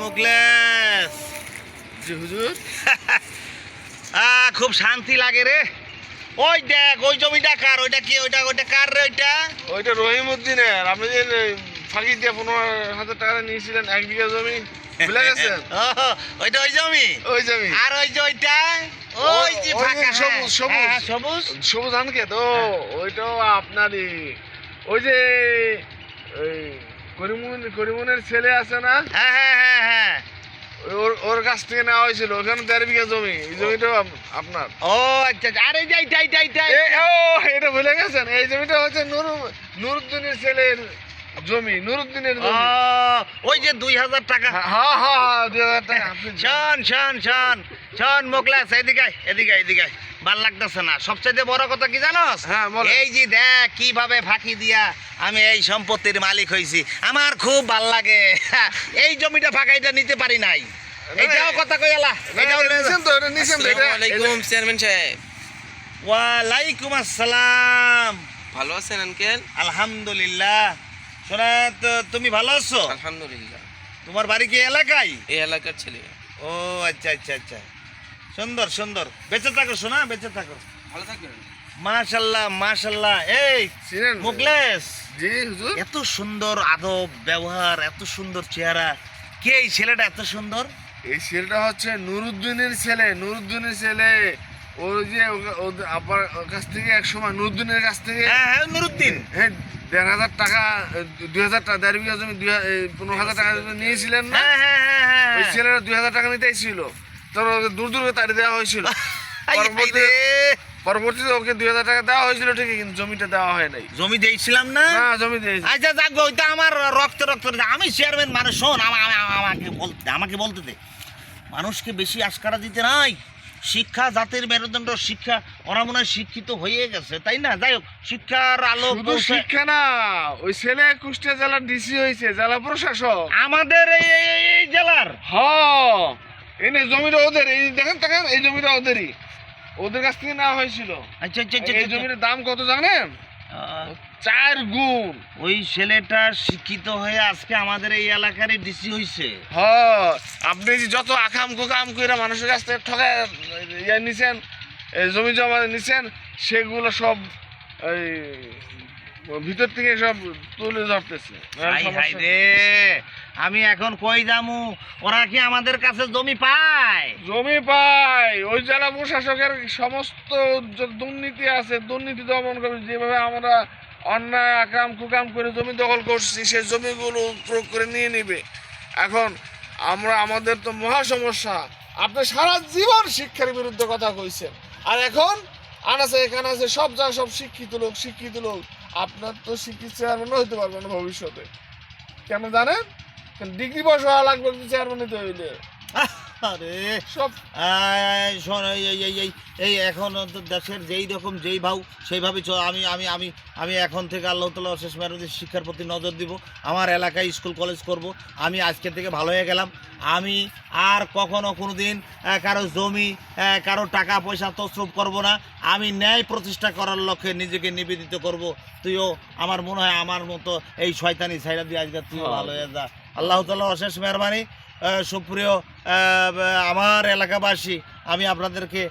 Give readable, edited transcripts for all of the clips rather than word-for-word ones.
মুখলেস। জি হুজুর। খুব শান্তি লাগে রে। ওই দেখ ওই জমিটা কার? ওইটা কি? ওইটা ওইটা কার রে? ওইটা ওইটা রহিমউদ্দিনের। আপনি যে ফাঁকি দিয়ে 15,000 টাকা নিয়েছিলেন 1 বিঘা জমি, ভুলে গেছেন? ওইটা ওই জমি। ওই জমি। আর ওই যে ওইটা ওই যে ফাঁকা সবুজ সবুজ সবুজ সবুজ ধান ক্ষেত। ওইটাও আপনারই। ওই যে ওই করিমুনের ছেলে আছে না, হ্যাঁ হ্যাঁ হ্যাঁ হ্যাঁ। ওর কাছ থেকে নেওয়া হয়েছিল। ওখানে 1.5 বিঘা জমি। এই জমিটাও আপনার। ও আচ্ছা আচ্ছা। আরে যাই যাই যাই যাই। এটা ভুলে গেছেন? এই জমিটা হচ্ছে নুরুদ্দিনের ছেলের জমি। নুরুদ্দিনের জমি। ওই যে 2,000 টাকা। হ্যাঁ হ্যাঁ হ্যাঁ, 2,000 টাকা। শোন শোন শোন শোন মুখলেস, এদিকে আয়, এদিকে আয়, এদিকে আয়। ভাল লাগতেছে না। সবচেয়ে বড় কথা কি জানোস? হ্যাঁ, বলেন। এই যে দেখ কিভাবে ফাঁকি দিয়া আমি এই সম্পত্তির মালিক হইছি। আমার খুব ভাল লাগে। এই জমিটা ফাঁকা, এটা নিতে পারি নাই। এটাও কথা কইলা। এটাও নিছেন তো, এটা নিছেন তো। আসসালামু আলাইকুম চেয়ারম্যান সাহেব। ওয়ালাইকুম আসসালাম। ভালো আছেন আঙ্কেল? আলহামদুলিল্লাহ। শোনা তো, তুমি ভালো আছো? আলহামদুলিল্লাহ। তোমার বাড়ি কি এলাকায়? এই এলাকার ছেলে। ও আচ্ছা আচ্ছা আচ্ছা। সুন্দর সুন্দর। বেঁচে থাকো শোনা, বেঁচে থাকো। ভালো থাকবেন। মাশাল্লাহ মাশাল্লাহ। এই চিনেন? মুখলেস, জি হুজুর। এত সুন্দর আদব ব্যবহার, এত সুন্দর চেহারা, কে এই ছেলেটা এত সুন্দর? এই ছেলেটা হচ্ছে নুরুদ্দিনের ছেলে। নুরুদ্দিনের ছেলে। ওই যে আবার ওর কাছ থেকে এক সময় নুরুদ্দিনের কাছ থেকে হ্যাঁ হ্যাঁ, নুরুদ্দিন। 1,500 টাকা, 2,000 টাকা, 1.5 বিঘা জমি 15,000 টাকা নিয়েছিলেন না? হ্যাঁ হ্যাঁ হ্যাঁ হ্যাঁ। ওই ছেলেরা 2,000 টাকা নিতে ছিল। তোর দূর দূর তাড়ি দেওয়া হয়েছিল। পরবর্তীতে ওকে 2,000 টাকা দেওয়া হয়েছিল ঠিকই, কিন্তু জমিটা দেওয়া হয় নাই। জমি দিয়েছিলাম না? না, জমি দিয়েছি। আচ্ছা যাক, ওইটা আমার রক্ত রক্ত। আমি চেয়ারম্যান মানুষ, শোন আমাকে বলতে দে। মানুষকে বেশি আশকারা দিতে নাই। শিক্ষা জাতির মেরুদণ্ড। শিক্ষা, ওরা মনে হয় শিক্ষিত হয়ে গেছে, তাই না? যাই হোক, শিক্ষার আলো শুধু শিক্ষা না, ওই ছেলে কুষ্টিয়া জেলার ডিসি হয়েছে, জেলা প্রশাসক আমাদের এই জেলার। এনে জমিটা ওদের। এই দেখেন দেখেন, এই জমিটা ওদেরই। ওদের কাছ থেকে নেওয়া হয়েছিল। আচ্ছা আচ্ছা আচ্ছা এই আচ্ছা। জমির দাম কত জানেন? 4 গুণ। ওই ছেলেটা শিক্ষিত হয়ে আজকে আমাদের এই এলাকারই ডিসি হয়েছে। আপনি যে যত আকাম কুকাম করে মানুষের কাছ থেকে ঠকায় নিছেন, জমি জমা নিছেন, সেগুলো সব এই ভিতর থেকে সব তুলে ধরতেছে। হাই হাই রে, আমি এখন কই যামু? ওরা কি আমাদের কাছে জমি পায়? জমি পায়। ওই জেলা প্রশাসকের সমস্ত দুর্নীতি আছে, দুর্নীতি দমন করবে। যেভাবে আমরা অন্যায় আকাম কুকাম করে জমি দখল করছি, সেই জমিগুলো প্রয়োগ করে নিয়ে নিবে। এখন আমাদের তো মহা সমস্যা। আপনি সারা জীবন শিক্ষার বিরুদ্ধে কথা কইছেন, আর এখন আনাছে এখানে আছে সব যা সব শিক্ষিত লোক। আপনার তো শিক্ষিত চেয়ারম্যান হইতে পারবেন না ভবিষ্যতে। কেন জানেন? ডিগ্রি পাস হওয়া লাগবে চেয়ারম্যান হইতে হইলে। আরে সব শোন, এই এখন তো দেশের যেই রকম যেই ভাও সেইভাবে আমি আমি আমি আমি এখন থেকে আল্লাহ তাআলা অশেষ মেহরবানিতে শিক্ষার প্রতি নজর দিব। আমার এলাকায় স্কুল কলেজ করব। আমি আজকে থেকে ভালো হয়ে গেলাম। আমি আর কখনো কোনো দিন কারো জমি, কারো টাকা পয়সা তছরূপ করব না। আমি ন্যায় প্রতিষ্ঠা করার লক্ষ্যে নিজেকে নিবেদিত করব। তুইও আমার মনে হয় আমার মতো এই শয়তানি ছাইড়া দিয়ে আজকে তুইও ভালো হয়ে যা। আল্লাহ তাআলা অশেষ মেহরবানি। সুপ্রিয় আমার এলাকাবাসী, আমি আপনাদেরকে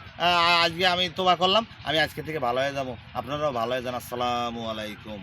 আজকে আমি তোবা করলাম। আমি আজকে থেকে ভালো হয়ে যাব, আপনারাও ভালো হয়ে যান। আসসালামু আলাইকুম।